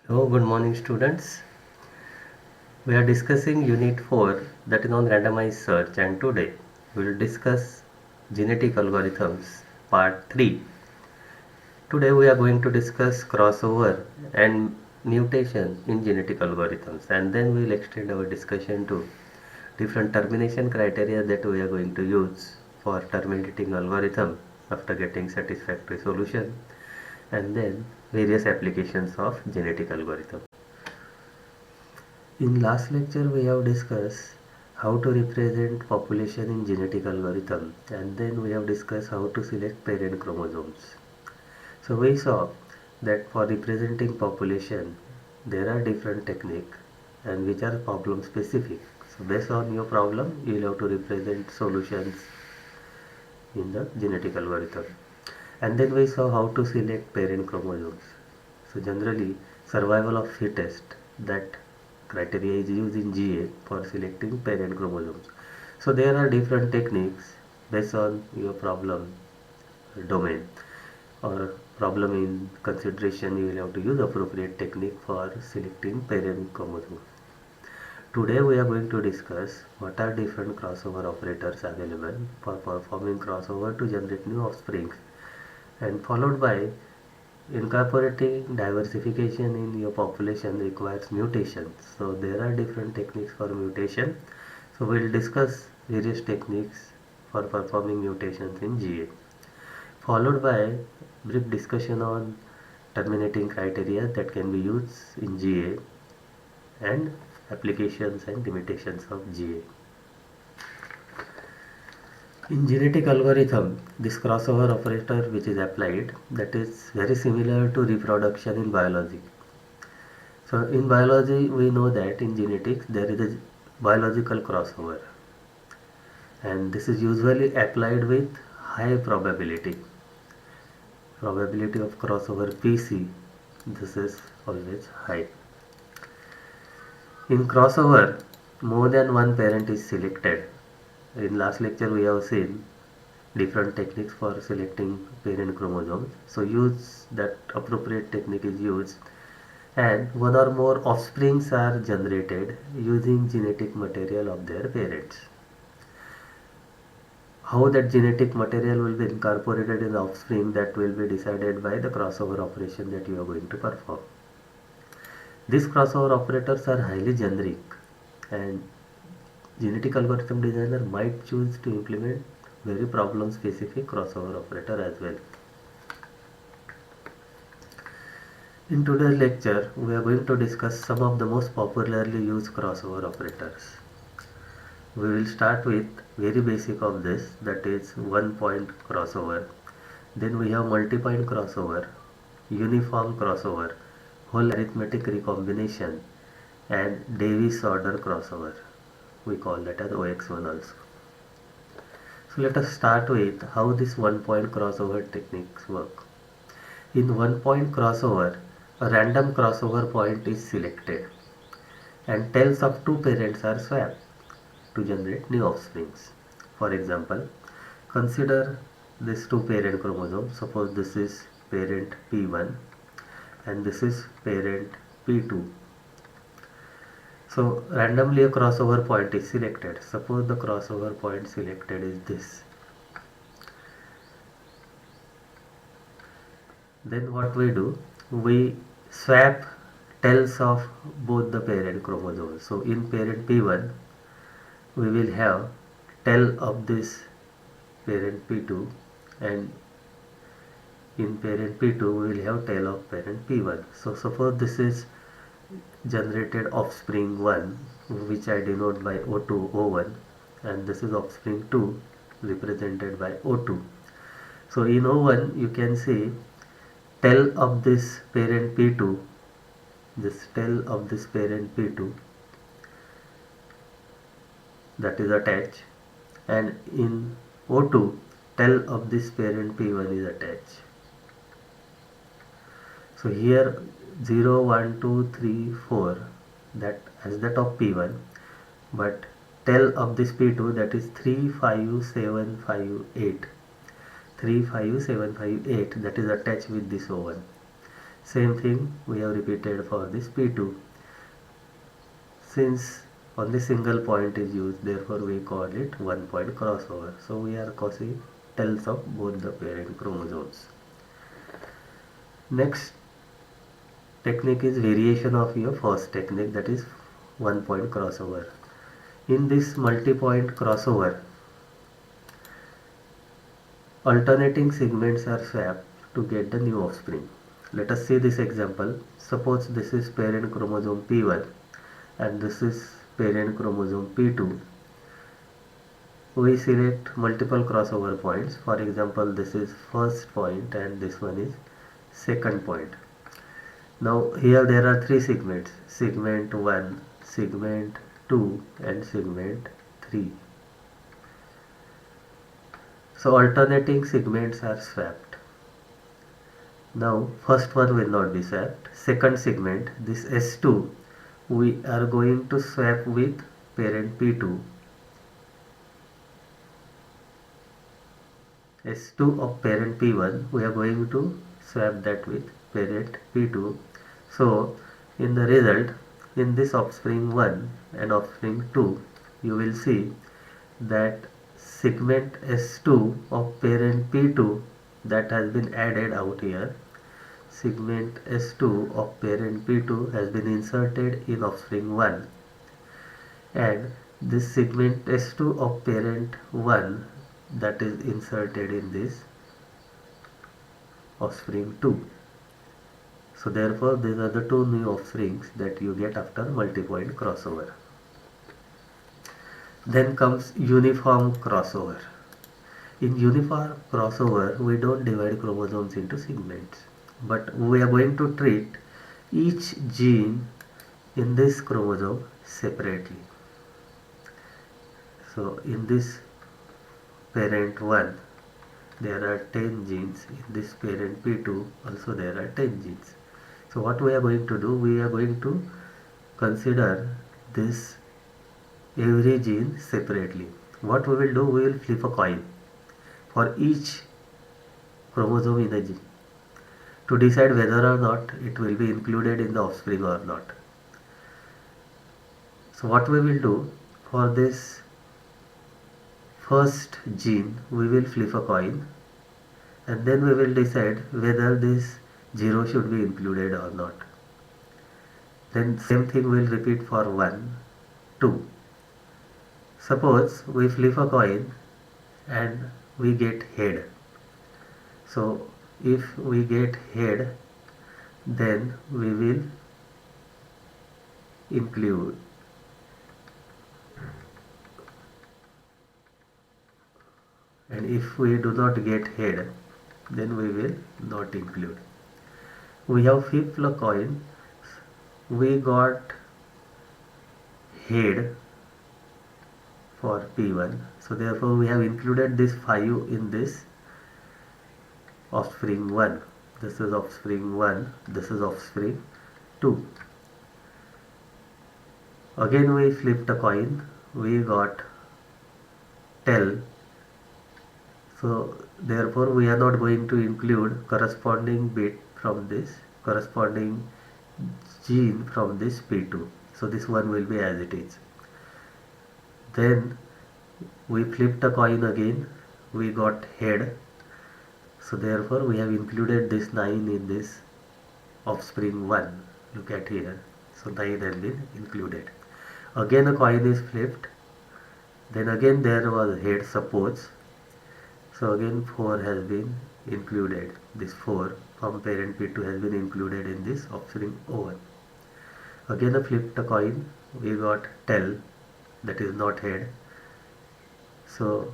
Hello, good morning students. We are discussing unit 4, that is on randomized search, and today we will discuss genetic algorithms part 3. Today we are going to discuss crossover and mutation in genetic algorithms, and then we will extend our discussion to different termination criteria that we are going to use for terminating algorithm after getting satisfactory solution, and then various applications of genetic algorithm. In last lecture we have discussed how to represent population in genetic algorithm, and then we have discussed how to select parent chromosomes. So we saw that for representing population there are different techniques and which are problem specific. So based on your problem you will have to represent solutions in the genetic algorithm. And then we saw how to select parent chromosomes. So generally survival of fittest, that criteria is used in GA for selecting parent chromosomes. So there are different techniques based on your problem domain or problem in consideration. You will have to use appropriate technique for selecting parent chromosome. Today we are going to discuss what are different crossover operators available for performing crossover to generate new offspring, and followed by incorporating diversification in your population requires mutations. So there are different techniques for mutation. So we'll discuss various techniques for performing mutations in GA, followed by brief discussion on terminating criteria that can be used in GA and applications and limitations of GA. In genetic algorithm, this crossover operator which is applied, that is very similar to reproduction in biology. So in biology we know that in genetics there is a biological crossover, and this is usually applied with high probability. Probability of crossover PC, this is always high. In crossover, more than one parent is selected. In last lecture we have seen different techniques for selecting parent chromosomes. So use that appropriate technique is used, and one or more offsprings are generated using genetic material of their parents. How that genetic material will be incorporated in the offspring, that will be decided by the crossover operation that you are going to perform. These crossover operators are highly generic, and genetic algorithm designer might choose to implement very problem specific crossover operator as well. In today's lecture, we are going to discuss some of the most popularly used crossover operators. We will start with very basic of this, that is one point crossover. Then we have multi-point crossover, uniform crossover, whole arithmetic recombination, and Davis order crossover. We call that as OX1 also. So let us start with how this one point crossover techniques work. In one point crossover, a random crossover point is selected and tails of two parents are swapped to generate new offsprings. For example, consider this two parent chromosome. Suppose this is parent P1 and this is parent P2. So randomly a crossover point is selected. Suppose the crossover point selected is this. Then what we do, we swap tails of both the parent chromosomes. So in parent P1 we will have tail of this parent P2, and in parent P2 we will have tail of parent P1. So suppose this is generated offspring 1, which I denote by O2 O1, and this is offspring 2 represented by O2. So in O1 you can see tail of this parent P2, this tail of this parent P2, that is attached, and in O2 tail of this parent P1 is attached. So here 0, 1, 2, 3, 4, that as that of P1, but tail of this P2, that is 3, 5, 7, 5, 8. 3, 5, 7, 5, 8, that is attached with this O1. Same thing we have repeated for this P2. Since only single point is used, therefore we call it one point crossover. So we are causing tells of both the parent chromosomes. Next technique is variation of your first technique, that is one point crossover. In this multi-point crossover, alternating segments are swapped to get the new offspring. Let us see this example. Suppose this is parent chromosome P1 and this is parent chromosome P2. We select multiple crossover points. For example, this is first point and this one is second point. Now here there are three segments: segment 1, segment 2 and segment 3. So alternating segments are swapped. Now first one will not be swapped. Second segment, this S2, we are going to swap with parent P2. S2 of parent P1, we are going to swap that with parent P2. So in the result, in this offspring 1 and offspring 2, you will see that segment S2 of parent P2 that has been added out here. Segment S2 of parent P2 has been inserted in offspring 1, and this segment S2 of parent 1 that is inserted in this offspring 2. So therefore these are the two new offsprings that you get after multi-point crossover. Then comes uniform crossover. In uniform crossover, we don't divide chromosomes into segments, but we are going to treat each gene in this chromosome separately. So in this parent 1, there are 10 genes. In this parent P2 also there are 10 genes. So what we are going to do, we are going to consider this every gene separately. What we will do, we will flip a coin for each chromosome in a gene to decide whether or not it will be included in the offspring or not. So what we will do, for this first gene we will flip a coin and then we will decide whether this 0 should be included or not. Then same thing will repeat for 1, 2. Suppose we flip a coin and we get head. So if we get head, then we will include. And if we do not get head, then we will not include. We have flipped a coin, we got head for P1, so therefore we have included this 5 in this offspring 1. This is offspring 1, this is offspring 2. Again we flipped a coin, we got tail. So therefore we are not going to include corresponding bit from this, corresponding gene from this P2. So this one will be as it is. Then we flipped a coin again, we got head. So therefore we have included this 9 in this offspring 1. Look at here. So 9 has been included. Again a coin is flipped. Then again there was head, suppose. So again 4 has been included. This 4 from parent P2 has been included in this offspring 1. Again a flipped a coin, we got tail, that is not head. So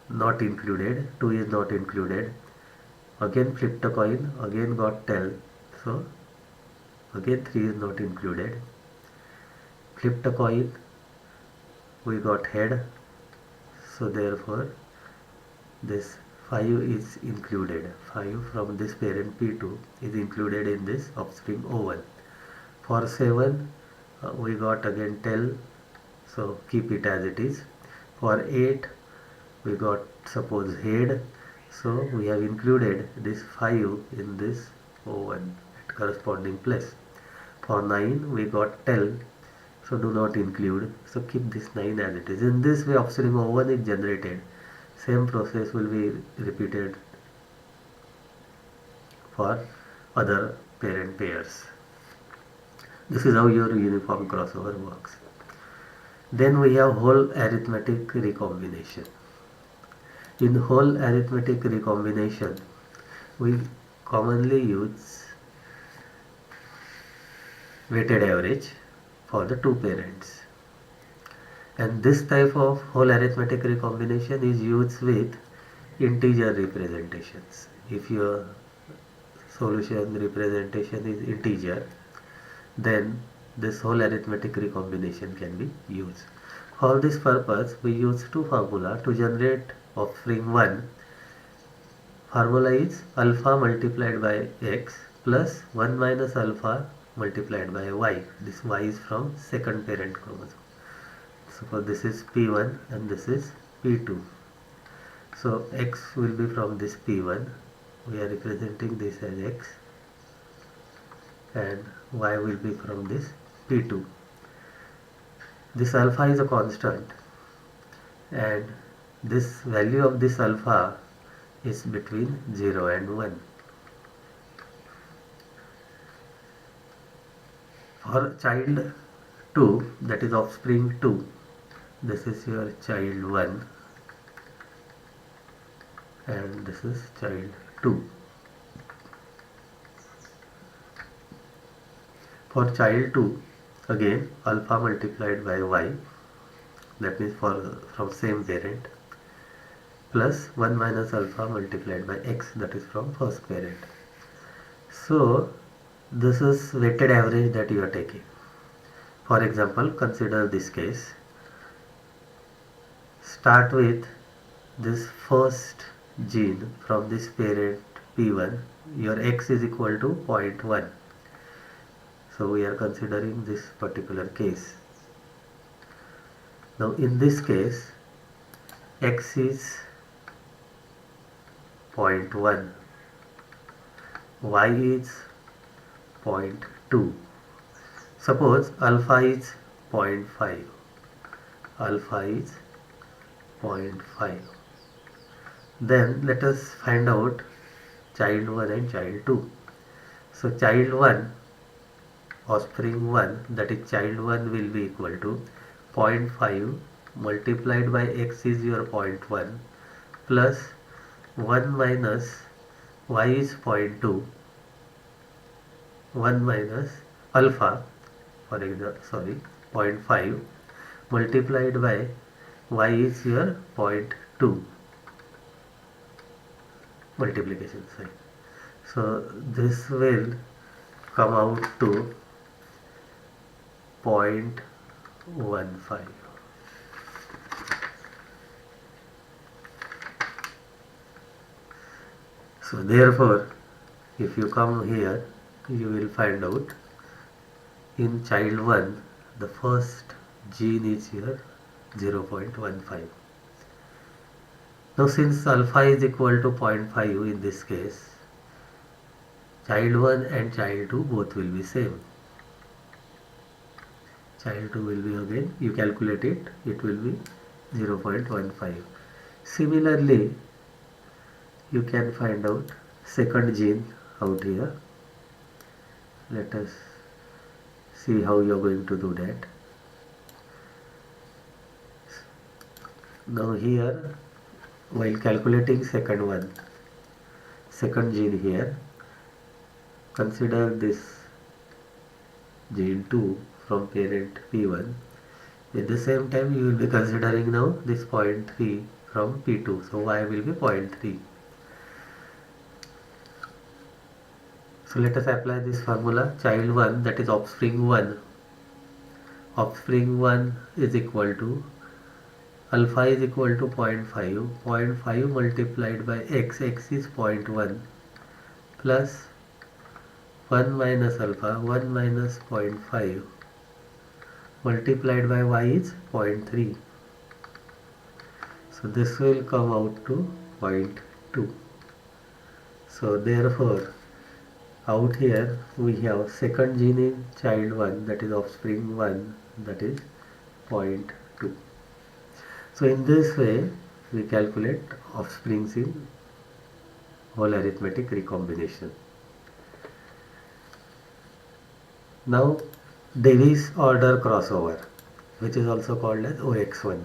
not included, 2 is not included. Again flipped a coin, again got tail. So again 3 is not included. Flipped a coin, we got head. So therefore this 5 is included. 5 from this parent P2 is included in this offspring 1. For 7 we got again tail, so keep it as it is. For 8 we got suppose head, so we have included this 5 in this 1 at corresponding place. For 9 we got 10, so do not include, so keep this 9 as it is. In this way offspring of 1 is generated. Same process will be repeated for other parent pairs. This is how your uniform crossover works. Then we have whole arithmetic recombination. In whole arithmetic recombination, we commonly use weighted average for the two parents. And this type of whole arithmetic recombination is used with integer representations. If your solution representation is integer, then this whole arithmetic recombination can be used. For this purpose, we use two formula to generate offspring 1. Formula is alpha multiplied by x plus 1 minus alpha multiplied by y. This y is from second parent chromosome. So this is P1 and this is P2. So x will be from this P1. We are representing this as x, and y will be from this P2. This alpha is a constant, and this value of this alpha is between 0 and 1. For child 2, that is offspring 2, this is your child 1 and this is child 2. For child 2, again alpha multiplied by y, that means from same parent, plus 1 minus alpha multiplied by x, that is from first parent. So this is weighted average that you are taking. For example, consider this case. Start with this first gene from this parent P1. Your x is equal to 0.1. So we are considering this particular case. Now in this case, x is 0.1, y is 0.2. Suppose alpha is 0.5. Alpha is 0.5. Then let us find out child 1 and child 2. So child 1, offspring 1, that is child 1, will be equal to 0.5 multiplied by x is your 0.1 plus 1 minus y is 0.2, 1 minus alpha, for example, 0.5 multiplied by y is your 0.2 multiplication sign. So this will come out to 0.15. So therefore, if you come here, you will find out in child 1, the first gene is here 0.15. Now since alpha is equal to 0.5 in this case, child 1 and child 2 both will be same. Child 2 will be, again you calculate it, it will be 0.15. Similarly, you can find out second gene out here. Let us see how you are going to do that. Now here, while calculating second gene here, consider this gene 2 from parent P1. At the same time, you will be considering now this 0.3 from P2. So y will be 0.3. So let us apply this formula. Child 1, that is offspring 1. Offspring 1 is equal to alpha is equal to 0.5. 0.5 multiplied by x, x is 0.1 plus 1 minus alpha, 1 minus 0.5 multiplied by y is 0.3. So this will come out to 0.2. So therefore, out here we have second gene in child 1, that is offspring 1, that is 0.2. So in this way we calculate offsprings in whole arithmetic recombination. Now Davis order crossover, which is also called as OX1.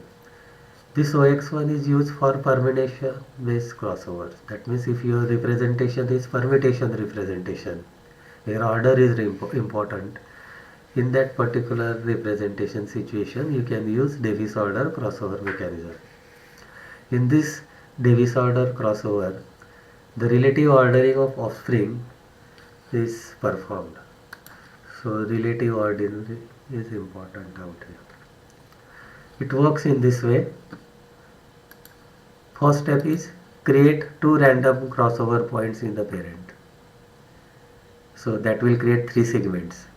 This OX1 is used for permutation based crossovers. That means if your representation is permutation representation, where order is important, in that particular representation situation you can use Davis order crossover mechanism. In this Davis order crossover, the relative ordering of offspring is performed. So relative ordering is important out here. It works in this way. First step is create two random crossover points in the parent. So that will create 3 segments.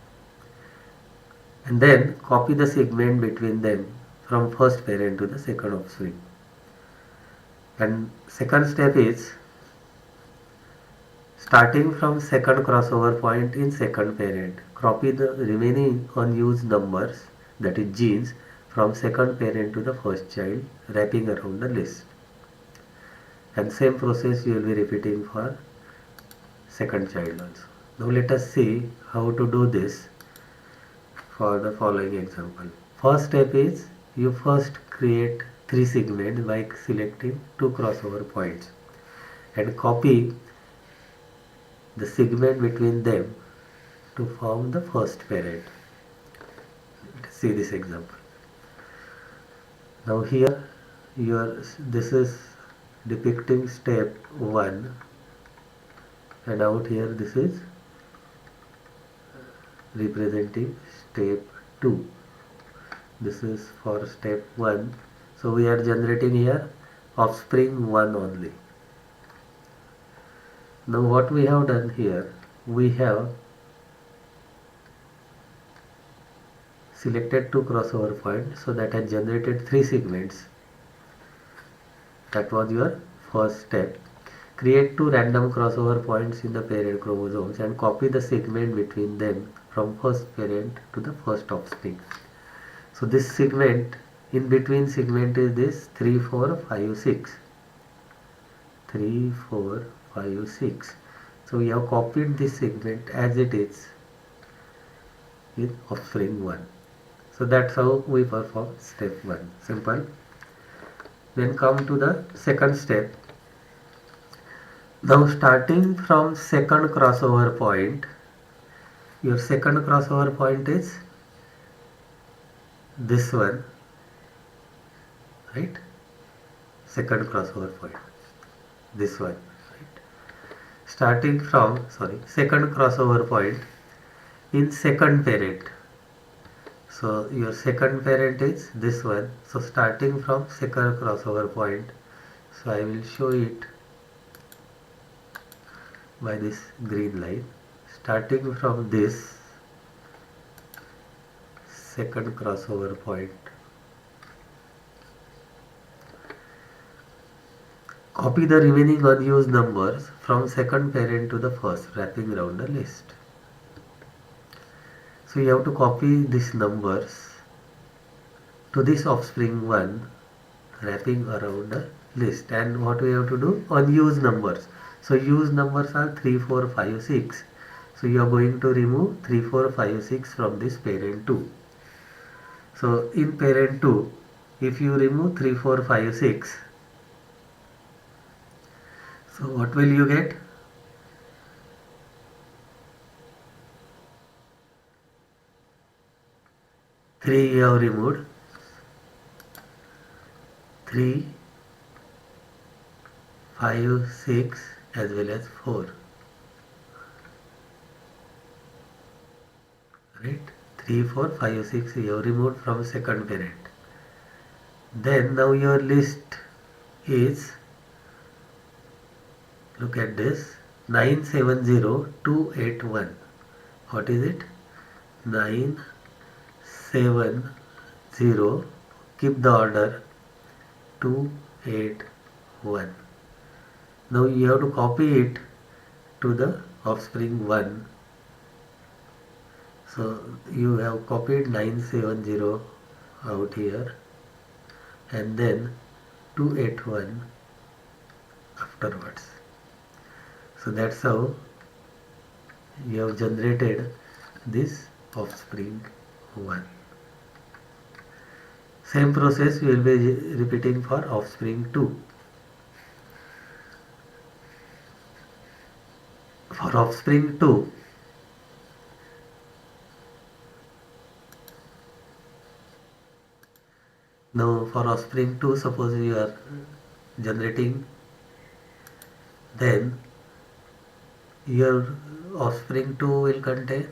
And then copy the segment between them from first parent to the second offspring. And second step is starting from second crossover point in second parent, copy the remaining unused numbers, that is genes, from second parent to the first child, wrapping around the list. And same process you will be repeating for second child also. Now let us see how to do this for the following example. First step is you first create 3 segments by selecting 2 crossover points and copy the segment between them to form the first parent. Let's see this example. Now here this is depicting step 1, and out here this is representing step 2. This is for step 1. So we are generating here offspring 1 only. Now what we have done here, we have selected 2 crossover points, so that has generated 3 segments. That was your first step. Create 2 random crossover points in the parent chromosomes and copy the segment between them from first parent to the first offspring. So this segment, in between segment is this 3, 4, 5, 6. 3, 4, 5, 6. So we have copied this segment as it is in offspring 1. So that's how we perform step 1. Simple. Then come to the second step. Now starting from second crossover point, your second crossover point is this one, right? Second crossover point, this one, right? Starting from, second crossover point in second parent. So your second parent is this one. So starting from second crossover point, so I will show it by this green line. Starting from this second crossover point, copy the remaining unused numbers from second parent to the first, wrapping around the list. So you have to copy these numbers to this offspring 1, wrapping around the list. And what we have to do? Unused numbers. So used numbers are 3, 4, 5, 6. So you are going to remove 3, 4, 5, 6 from this parent 2. So in parent 2, if you remove 3, 4, 5, 6, so what will you get? 3 you have removed, 3, 5, 6 as well as 4. Right? 3, 4, 5, 6 you have removed from second parent. Then now your list is, look at this, 970281. What is it? 970, keep the order, 281. Now you have to copy it to the offspring 1. So you have copied 970 out here and then 281 afterwards. So that's how you have generated this offspring 1. Same process we will be repeating for offspring 2. For offspring 2, now for offspring 2, suppose you are generating, then your offspring 2 will contain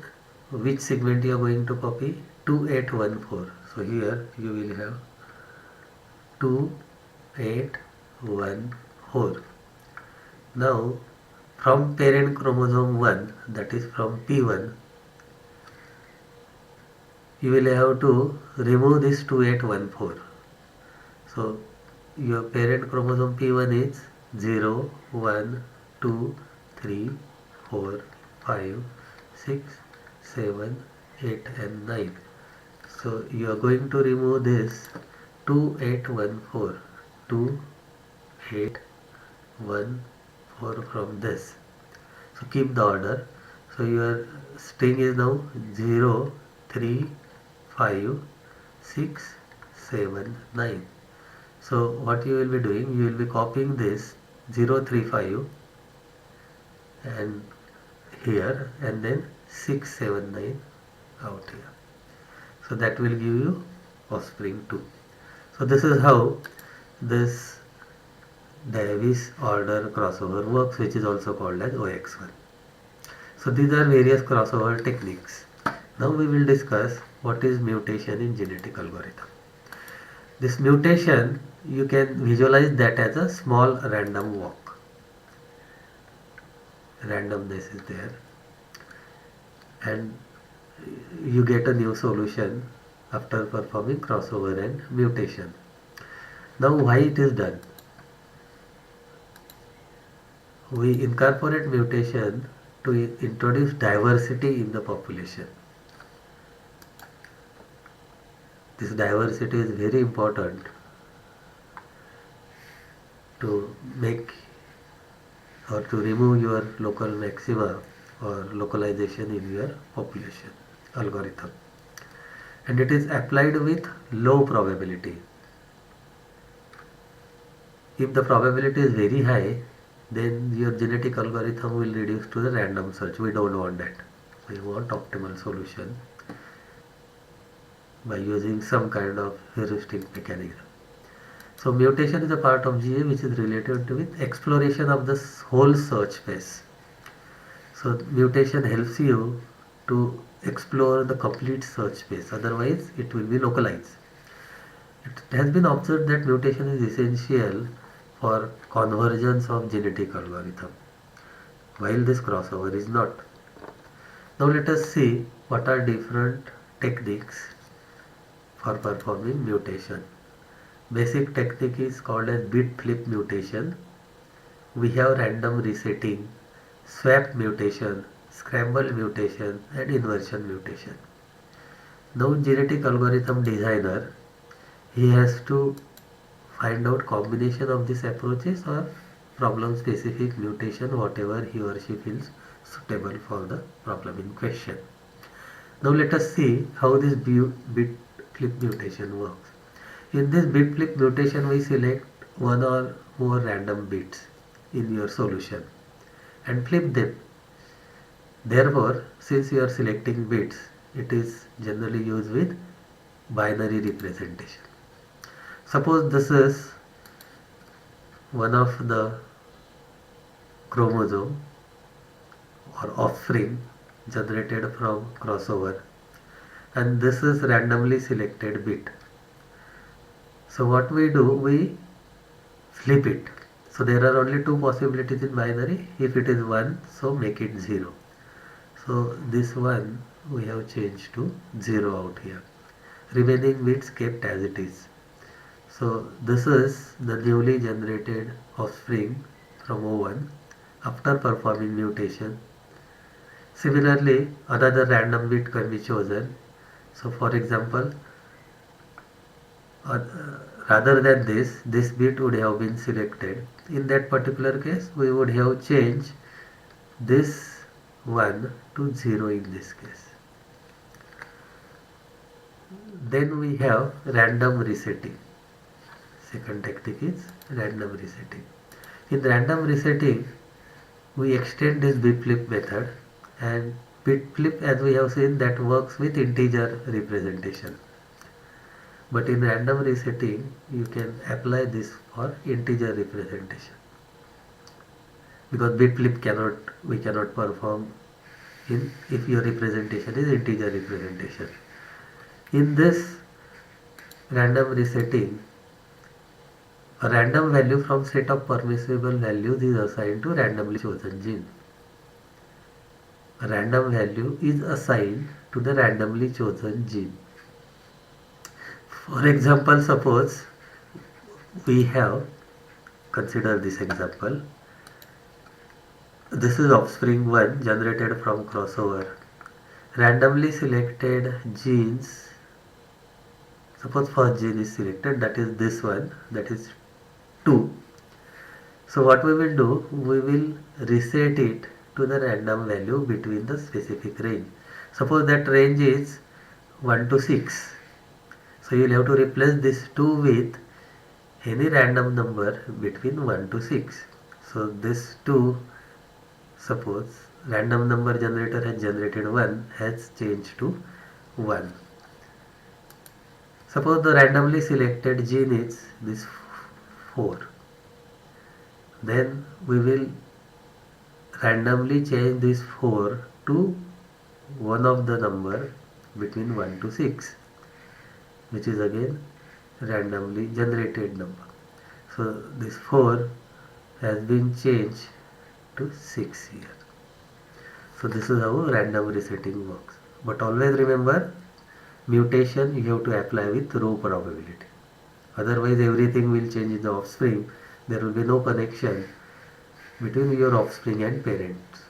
which segment you are going to copy? 2814. So here you will have 2814. Now from parent chromosome 1, that is from P1, you will have to remove this 2814. So your parent chromosome P1 is 0, 1, 2, 3, 4, 5, 6, 7, 8 and 9. So you are going to remove this 2814, 2814 from this. So keep the order. So your string is now 0, 3, 5, 6, 7, 9. So what you will be doing, you will be copying this 035 and here and then 679 out here. So that will give you offspring 2. So this is how this Davis order crossover works, which is also called as OX1. So these are various crossover techniques. Now we will discuss what is mutation in genetic algorithm. This mutation, you can visualize that as a small random walk. Randomness is there and you get a new solution after performing crossover and mutation. Now why it is done? We incorporate mutation to introduce diversity in the population. This diversity is very important to make or to remove your local maxima or localization in your population algorithm, and it is applied with low probability. If the probability is very high, then your genetic algorithm will reduce to the random search. We don't want that. We want optimal solution by using some kind of heuristic mechanism. So mutation is a part of GA which is related with exploration of this whole search space. So mutation helps you to explore the complete search space, otherwise it will be localized. It has been observed that mutation is essential for convergence of genetic algorithm, while this crossover is not. Now let us see what are different techniques for performing mutation. Basic technique is called as bit flip mutation. We have random resetting, swap mutation, scramble mutation and inversion mutation. Now genetic algorithm designer, he has to find out combination of these approaches or problem specific mutation, whatever he or she feels suitable for the problem in question. Now let us see how this bit flip mutation works. In this bit flip mutation, we select one or more random bits in your solution and flip them. Therefore, since you are selecting bits, it is generally used with binary representation. Suppose this is one of the chromosome or offspring generated from crossover, and this is randomly selected bit. So what we do, we flip it. So there are only two possibilities in binary. If it is 1, so make it 0. So this one we have changed to 0 out here. Remaining bits kept as it is. So this is the newly generated offspring from O1 after performing mutation. Similarly, another random bit can be chosen. So for example, uh, rather than this bit would have been selected. In that particular case, we would have changed this 1 to 0 in this case. Then we have random resetting. Second technique is random resetting. In random resetting, we extend this bit flip method, and bit flip, as we have seen, that works with integer representation. But in random resetting, you can apply this for integer representation, because bit flip we cannot perform in if your representation is integer representation. In this random resetting, a random value from set of permissible values is assigned to randomly chosen gene. A random value is assigned to the randomly chosen gene. For example, suppose we have, consider this example, this is offspring 1 generated from crossover. Randomly selected genes, suppose first gene is selected, that is this one, that is 2. So what we will do, we will reset it to the random value between the specific range. Suppose that range is 1 to 6. So you will have to replace this 2 with any random number between 1 to 6. So this 2, suppose random number generator has generated 1, has changed to 1. Suppose the randomly selected gene is this 4. Then we will randomly change this 4 to one of the number between 1 to 6, which is again randomly generated number. So this 4 has been changed to 6 here. So this is how random resetting works. But always remember, mutation you have to apply with row probability. Otherwise everything will change in the offspring. There will be no connection between your offspring and parents.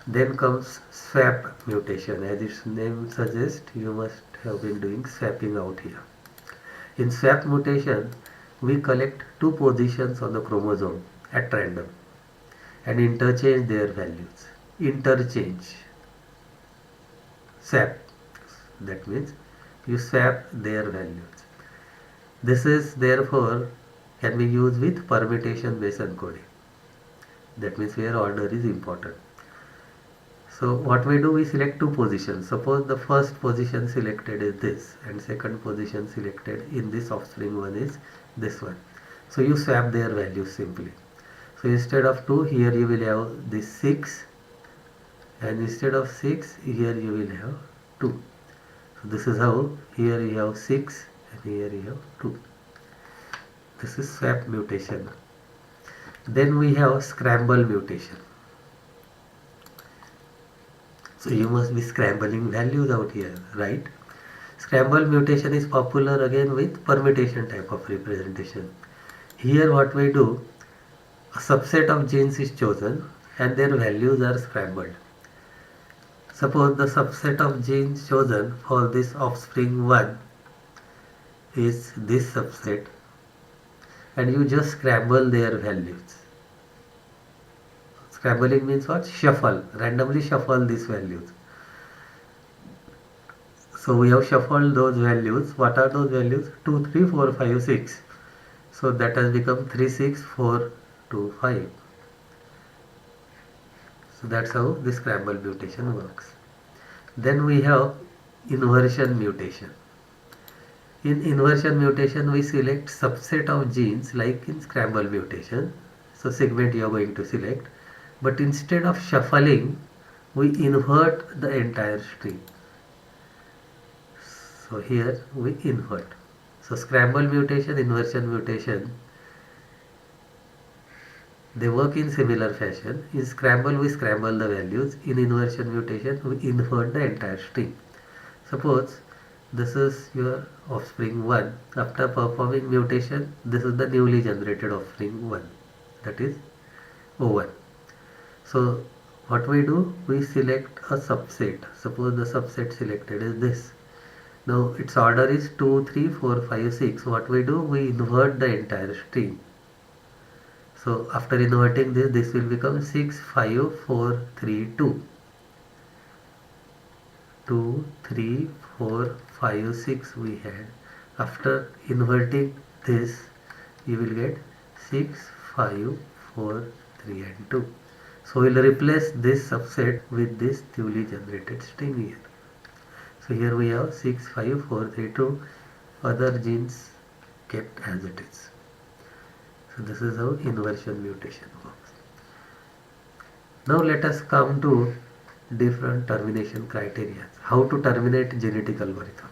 Then comes swap mutation. As its name suggests, you must have been doing swapping out here. In swap mutation, we collect two positions on the chromosome at random and interchange their values. Interchange. Swap. That means you swap their values. This is therefore can be used with permutation based encoding. That means where order is important. So what we do, we select two positions. Suppose the first position selected is this and second position selected in this offspring one is this one. So you swap their values simply. So instead of 2, here you will have this 6, and instead of 6 here you will have 2. So this is how here you have 6 and here you have 2. This is swap mutation. Then we have scramble mutation. So you must be scrambling values out here, right? Scramble mutation is popular again with permutation type of representation. Here what we do, a subset of genes is chosen and their values are scrambled. Suppose the subset of genes chosen for this offspring 1 is this subset, and you just scramble their values. Scrambling means what? Shuffle, randomly shuffle these values. So we have shuffled those values. What are those values? 2, 3, 4, 5, 6. So that has become 3, 6, 4, 2, 5. So that's how the scramble mutation works. Then we have inversion mutation. In inversion mutation, we select subset of genes like in scramble mutation. So segment you are going to select, but instead of shuffling, we invert the entire string. So here we invert. So scramble mutation, inversion mutation, they work in similar fashion. In scramble we scramble the values. In inversion mutation we invert the entire string. Suppose this is your offspring 1. After performing mutation, this is the newly generated offspring 1, that is O1. So what we do, we select a subset. Suppose the subset selected is this. Now its order is 2, 3, 4, 5, 6. What we do, we invert the entire string. So after inverting this, this will become 6, 5, 4, 3, 2. 2, 3, 4, 5, 6 we had. After inverting this, you will get 6, 5, 4, 3 and 2. So we will replace this subset with this newly generated string here. So here we have 6, 5, 4, 3, 2. Other genes kept as it is. So this is how inversion mutation works. Now let us come to different termination criteria. How to terminate genetic algorithm.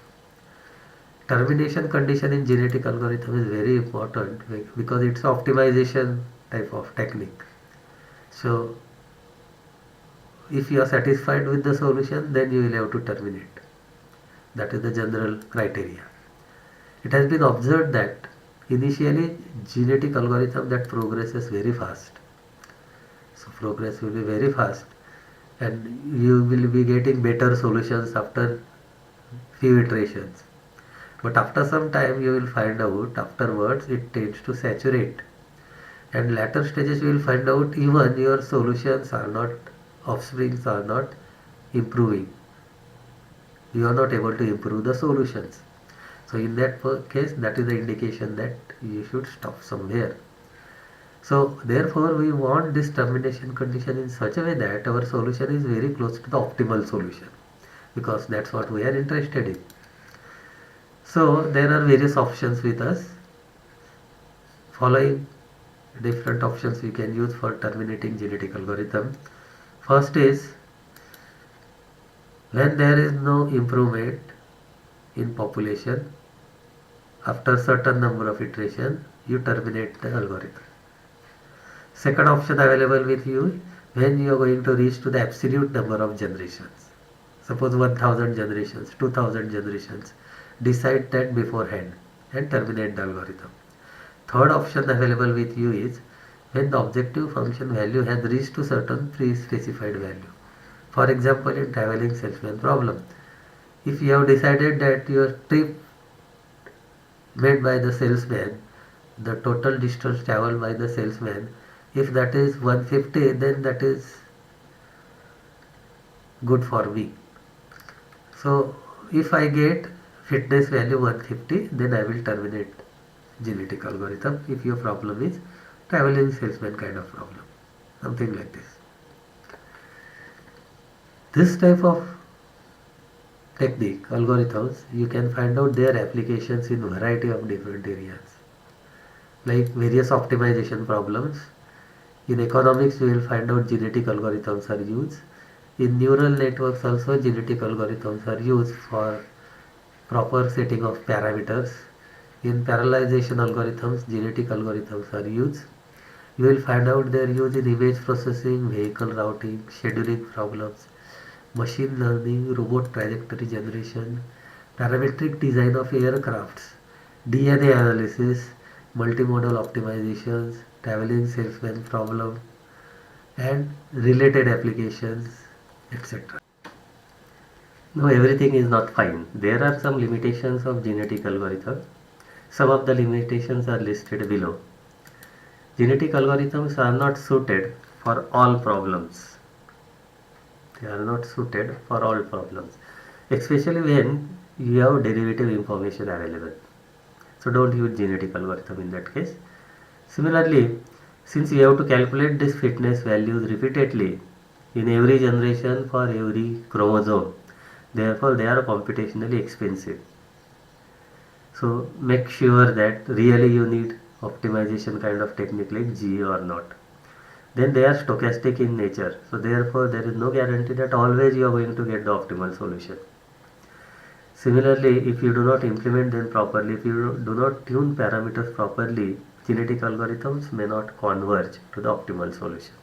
Termination condition in genetic algorithm is very important because it's optimization type of technique. So if you are satisfied with the solution, then you will have to terminate. That is the general criteria. It has been observed that initially genetic algorithm that progresses very fast. So progress will be very fast and you will be getting better solutions after few iterations. But after some time you will find out afterwards it tends to saturate, and later stages you will find out even your solutions are not, offsprings are not improving. You are not able to improve the solutions. So in that case, that is the indication that you should stop somewhere. So therefore we want this termination condition in such a way that our solution is very close to the optimal solution, because that's what we are interested in. So there are various options with us. Following different options we can use for terminating genetic algorithm. First is when there is no improvement in population after certain number of iterations, you terminate the algorithm. Second option available with you when you are going to reach to the absolute number of generations. Suppose 1000 generations, 2000 generations. Decide that beforehand and terminate the algorithm. Third option available with you is when the objective function value has reached to certain pre-specified value. For example, in traveling salesman problem, if you have decided that your trip made by the salesman, the total distance traveled by the salesman, if that is 150, then that is good for me. So if I get fitness value 150, then I will terminate genetic algorithm if your problem is traveling salesman kind of problem, something like this. This type of technique, algorithms, you can find out their applications in variety of different areas, like various optimization problems. In economics, you will find out genetic algorithms are used. In neural networks also genetic algorithms are used for proper setting of parameters. In parallelization algorithms, genetic algorithms are used. You will find out their use in image processing, vehicle routing, scheduling problems, machine learning, robot trajectory generation, parametric design of aircrafts, DNA analysis, multimodal optimizations, traveling salesman problem, and related applications, etc. Now everything is not fine. There are some limitations of genetic algorithm. Some of the limitations are listed below. Genetic algorithms are not suited for all problems. They are not suited for all problems, especially when you have derivative information available. So don't use genetic algorithm in that case. Similarly, since you have to calculate this fitness values repeatedly in every generation for every chromosome, therefore they are computationally expensive. So make sure that really you need optimization kind of technique like G or not. Then they are stochastic in nature. So therefore there is no guarantee that always you are going to get the optimal solution. Similarly, if you do not implement them properly, if you do not tune parameters properly, genetic algorithms may not converge to the optimal solution.